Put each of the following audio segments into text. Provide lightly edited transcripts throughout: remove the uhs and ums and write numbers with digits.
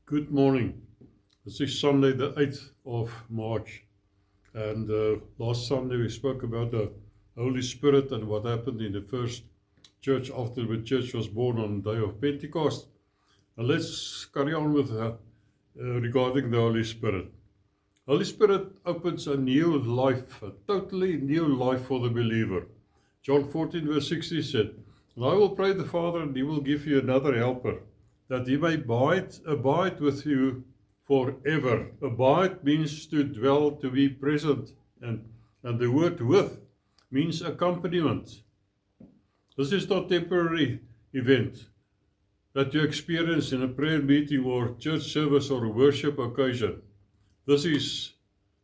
Good morning. This is Sunday, the 8th of March. And last Sunday we spoke about the Holy Spirit and what happened in the first church after the church was born on the day of Pentecost. And let's carry on with regarding the Holy Spirit. Holy Spirit opens a new life, a totally new life for the believer. John 14 verse 60 said, "And I will pray the Father, and he will give you another helper, that he may abide with you forever." Abide means to dwell, to be present, and the word with means accompaniment. This is not a temporary event that you experience in a prayer meeting or church service or a worship occasion. This is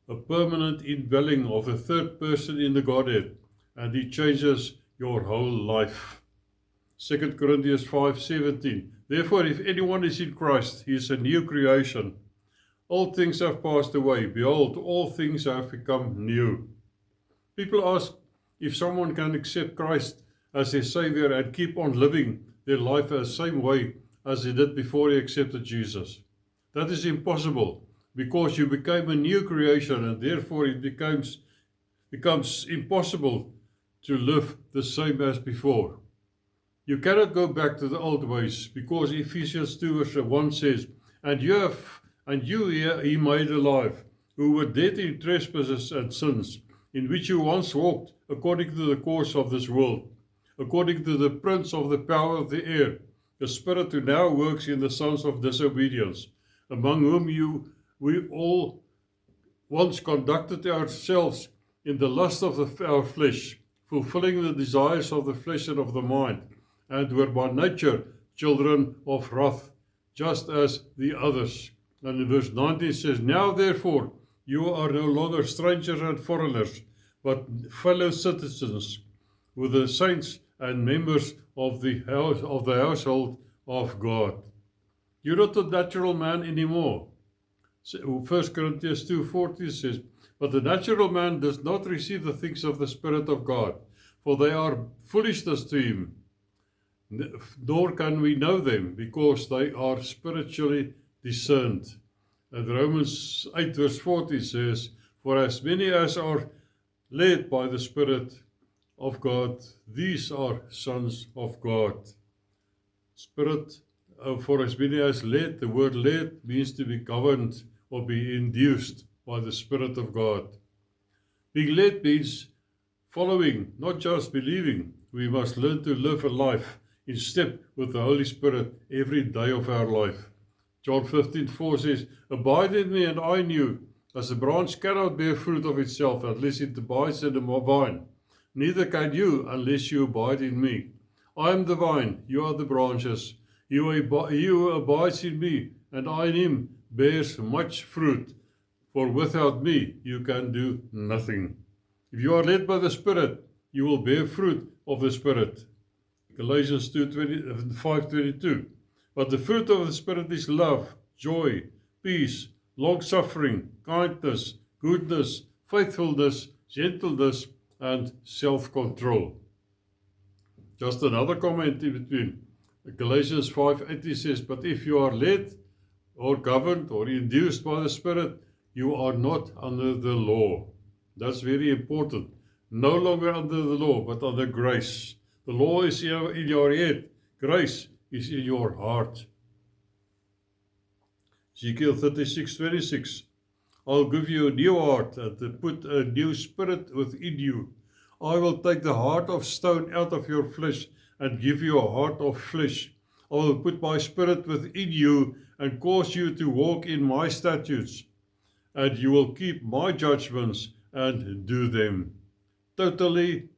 a permanent indwelling of a third person in the Godhead, and he changes your whole life. 2 Corinthians 5:17. Therefore, if anyone is in Christ, he is a new creation. All things have passed away. Behold, all things have become new. People ask if someone can accept Christ as their Savior and keep on living their life the same way as they did before they accepted Jesus. That is impossible, because you became a new creation, and therefore it becomes impossible to live the same as before. You cannot go back to the old ways, because Ephesians 2 verse 1 says, And you he made alive, who were dead in trespasses and sins, in which you once walked according to the course of this world, according to the prince of the power of the air, the spirit who now works in the sons of disobedience, among whom we all once conducted ourselves in the lust of our flesh, fulfilling the desires of the flesh and of the mind, and were by nature children of wrath, just as the others. And in verse 19 says, Now therefore you are no longer strangers and foreigners, but fellow citizens with the saints and members of the household of God. You're not a natural man anymore. 1 Corinthians 2:14 says, But the natural man does not receive the things of the Spirit of God, for they are foolishness to him, nor can we know them, because they are spiritually discerned. And Romans 8 verse 40 says, For as many as are led by the Spirit of God, these are sons of God. Spirit, for as many as led, the word led means to be governed or be induced by the Spirit of God. Being led means following, not just believing. We must learn to live a life in step with the Holy Spirit every day of our life. John 15:4 says, Abide in me and I in you, as a branch cannot bear fruit of itself unless it abides in the vine. Neither can you unless you abide in me. I am the vine, you are the branches. He who abides in me and I in him bears much fruit, for without me you can do nothing. If you are led by the Spirit, you will bear fruit of the Spirit. Galatians 5:22. But the fruit of the Spirit is love, joy, peace, long-suffering, kindness, goodness, faithfulness, gentleness, and self-control. Just another comment in between. Galatians 5:80 says, But if you are led or governed or induced by the Spirit, you are not under the law. That's very important. No longer under the law, but under grace. The law is in your head. Grace is in your heart. Ezekiel 36:26. I'll give you a new heart and to put a new spirit within you. I will take the heart of stone out of your flesh and give you a heart of flesh. I will put my spirit within you and cause you to walk in my statutes, and you will keep my judgments and do them. Totally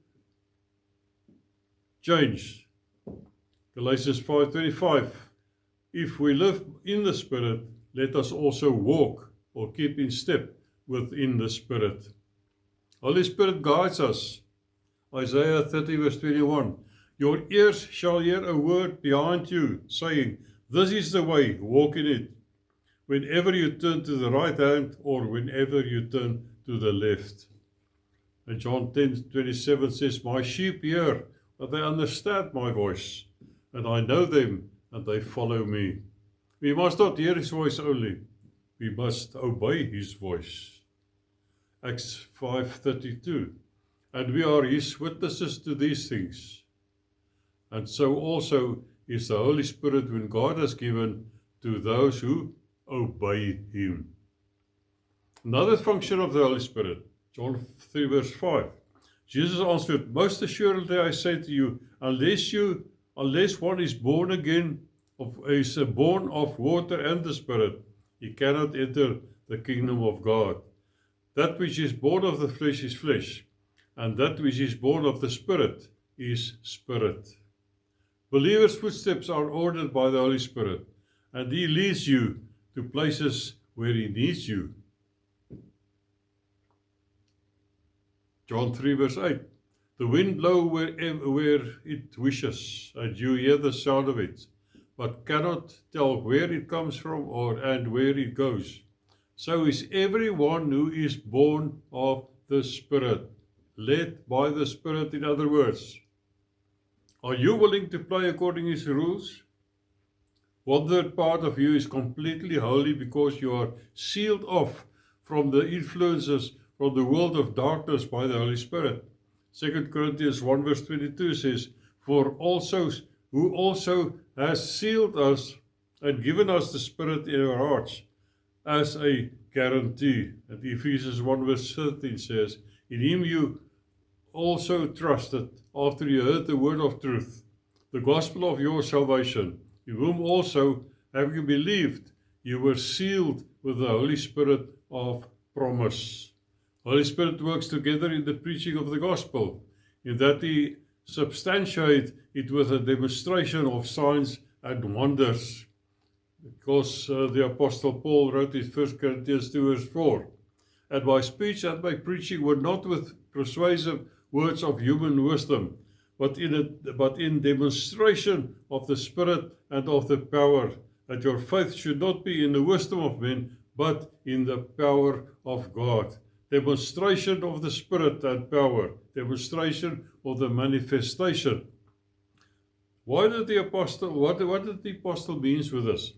changed. Galatians 5:25. If we live in the Spirit, let us also walk or keep in step within the Spirit. Holy Spirit guides us. Isaiah 30 verse 21. Your ears shall hear a word behind you, saying, This is the way, walk in it. Whenever you turn to the right hand, or whenever you turn to the left. And John 10:27 says, My sheep hear, but they understand my voice, and I know them, and they follow me. We must not hear his voice only, we must obey his voice. Acts 5:32. And we are his witnesses to these things. And so also is the Holy Spirit when God has given to those who obey him. Another function of the Holy Spirit, John 3 verse 5. Jesus answered, most assuredly I say to you, unless one is born again, is born of water and the Spirit, he cannot enter the kingdom of God. That which is born of the flesh is flesh, and that which is born of the Spirit is spirit. Believers' footsteps are ordered by the Holy Spirit, and he leads you to places where he needs you. John 3 verse 8. The wind blows where it wishes, and you hear the sound of it, but cannot tell where it comes from and where it goes. So is everyone who is born of the Spirit, led by the Spirit, in other words. Are you willing to play according to his rules? One third part of you is completely holy because you are sealed off from the influences from the world of darkness by the Holy Spirit. 2 Corinthians 1 verse 22 says, for who also has sealed us and given us the Spirit in our hearts as a guarantee. And Ephesians 1 verse 13 says, in him you also trusted after you heard the word of truth, the gospel of your salvation, in whom also, having believed, you were sealed with the Holy Spirit of promise. Holy Spirit works together in the preaching of the gospel, in that he substantiates it with a demonstration of signs and wonders. Because the Apostle Paul wrote in 1 Corinthians 2 verse 4, and my speech and my preaching were not with persuasive words of human wisdom, but in demonstration of the Spirit and of the power, that your faith should not be in the wisdom of men, but in the power of God. Demonstration of the Spirit and power, demonstration of the manifestation. What did the apostle means with this?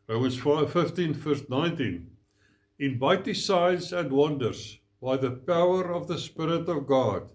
Romans 15 verse 19. In mighty signs and wonders, by the power of the Spirit of God,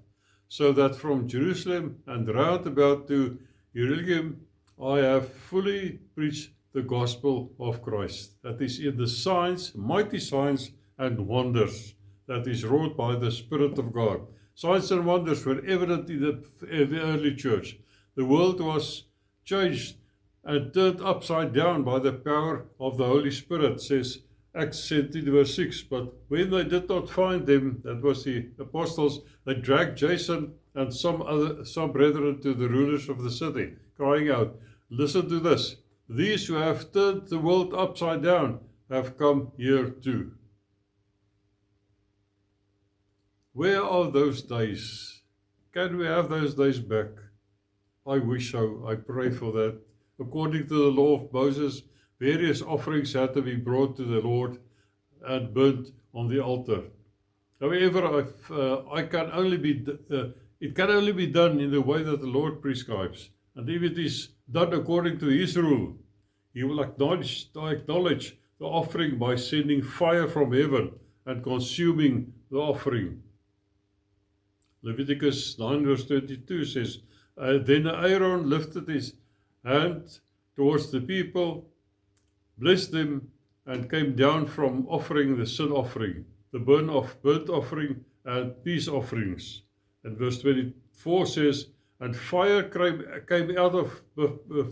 so that from Jerusalem and round about to Illyricum I have fully preached the gospel of Christ. That is in the signs, mighty signs and wonders that is wrought by the Spirit of God. Signs and wonders were evident in the early church. The world was changed and turned upside down by the power of the Holy Spirit, says Acts 17 verse 6. But when they did not find them, that was the apostles, they dragged Jason and some brethren to the rulers of the city, crying out, listen to this, these who have turned the world upside down have come here too. Where are those days? Can we have those days back? I wish so. I pray for that. According to the law of Moses, various offerings had to be brought to the Lord and burnt on the altar. However, it can only be done in the way that the Lord prescribes. And if it is done according to his rule, he will acknowledge the offering by sending fire from heaven and consuming the offering. Leviticus 9 verse 22 says, then Aaron lifted his hand towards the people, blessed them, and came down from offering the sin offering, the burnt offering, and peace offerings. And verse 24 says, and fire came out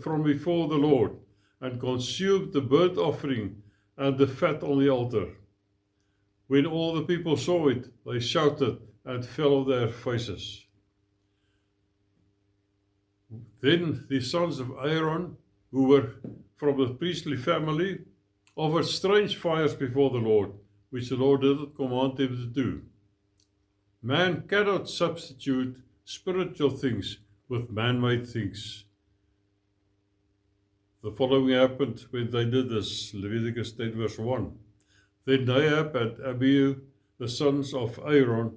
from before the Lord, and consumed the burnt offering and the fat on the altar. When all the people saw it, they shouted and fell on their faces. Then the sons of Aaron, who were from the priestly family, offered strange fires before the Lord, which the Lord did not command them to do. Man cannot substitute spiritual things with man-made things. The following happened when they did this, Leviticus 10 verse 1. Then Nadab and Abihu, the sons of Aaron,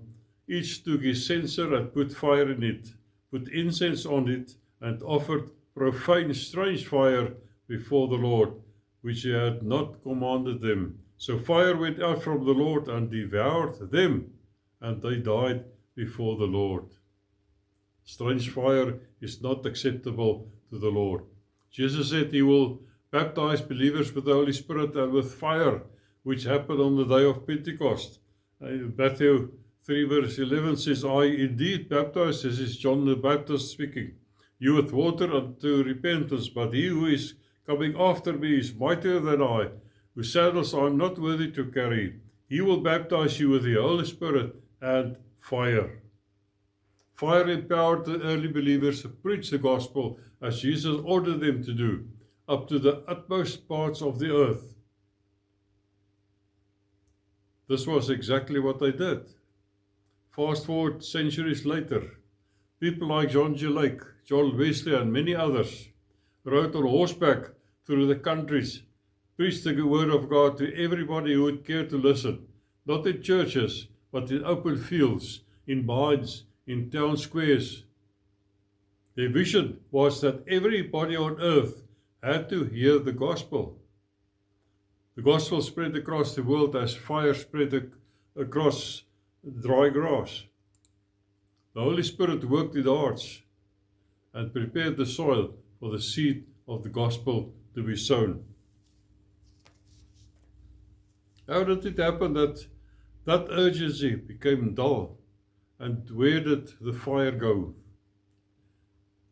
each took his censer and put fire in it, put incense on it, and offered profane strange fire before the Lord, which he had not commanded them. So fire went out from the Lord and devoured them, and they died before the Lord. Strange fire is not acceptable to the Lord. Jesus said he will baptize believers with the Holy Spirit and with fire, which happened on the day of Pentecost. Matthew 3 verse 11 says, I indeed baptize, this is John the Baptist speaking, you with water unto repentance, but he who is coming after me is mightier than I, whose sandals I am not worthy to carry. He will baptize you with the Holy Spirit and fire. Fire empowered the early believers to preach the gospel as Jesus ordered them to do, up to the utmost parts of the earth. This was exactly what they did. Fast forward centuries later, people like John G. Lake, John Wesley, and many others rode on horseback through the countries, preached the word of God to everybody who would care to listen, not in churches, but in open fields, in mines, in town squares. Their vision was that everybody on earth had to hear the gospel. The gospel spread across the world as fire spread across dry grass. The Holy Spirit worked in the hearts and prepared the soil for the seed of the gospel to be sown. How did it happen that urgency became dull? And where did the fire go?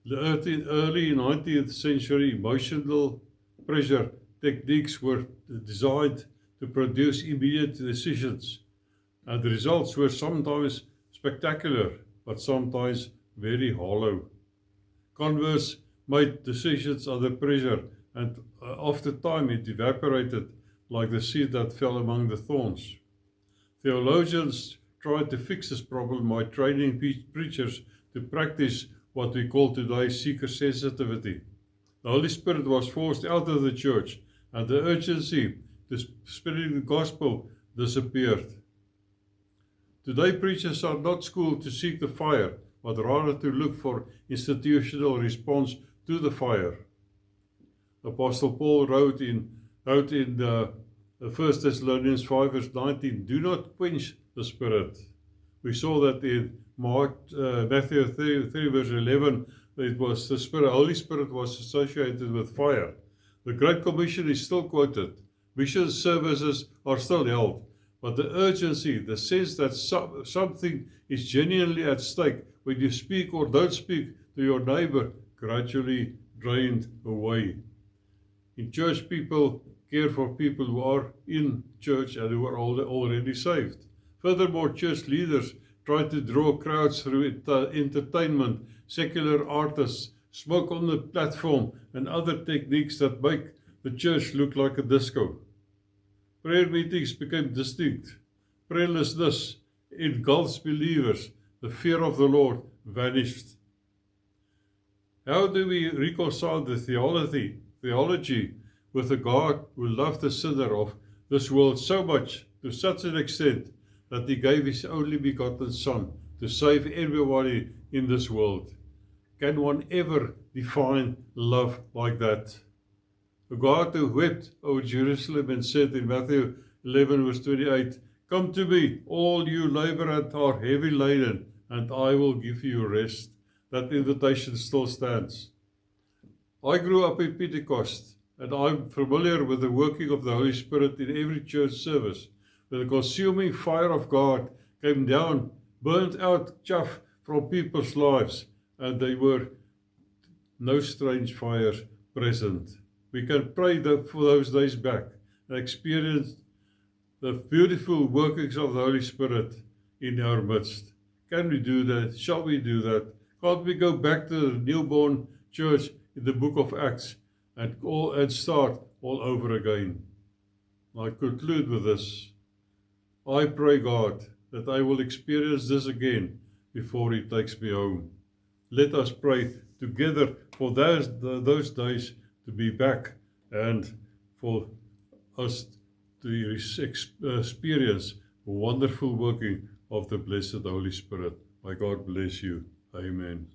The early 19th century emotional pressure techniques were designed to produce immediate decisions, and the results were sometimes spectacular, but sometimes very hollow. Converts made decisions under pressure, and after time it evaporated like the seed that fell among the thorns. Theologians tried to fix this problem by training preachers to practice what we call today seeker sensitivity. The Holy Spirit was forced out of the church, and the urgency to spreading the gospel disappeared. Today, preachers are not schooled to seek the fire, but rather to look for institutional response to the fire. Apostle Paul wrote in 1 Thessalonians 5 verse 19, do not quench the Spirit. We saw that in Matthew 3 verse 11, it was the Holy Spirit was associated with fire. The Great Commission is still quoted. Mission services are still held. But the urgency, the sense that something is genuinely at stake when you speak or don't speak to your neighbor, gradually drained away. In church, people care for people who are in church and who are already saved. Furthermore, church leaders try to draw crowds through entertainment, secular artists, smoke on the platform, and other techniques that make the church look like a disco. Prayer meetings became distinct. Prayerlessness engulfs believers. The fear of the Lord vanished. How do we reconcile the theology with a God who loved the sinner of this world so much, to such an extent, that he gave his only begotten Son to save everybody in this world? Can one ever define love like that? A God who wept over Jerusalem and said in Matthew 11 verse 28, come to me, all you labor and are heavy laden, and I will give you rest. That invitation still stands. I grew up in Pentecost, and I'm familiar with the working of the Holy Spirit in every church service. The consuming fire of God came down, burnt out chaff from people's lives, and there were no strange fires present. We can pray for those days back and experience the beautiful workings of the Holy Spirit in our midst. Can we do that? Shall we do that? Can't we go back to the newborn church in the book of Acts and start all over again? I conclude with this. I pray, God, that I will experience this again before He takes me home. Let us pray together for those days to be back and for us to experience a wonderful working of the blessed Holy Spirit. May God bless you. Amen.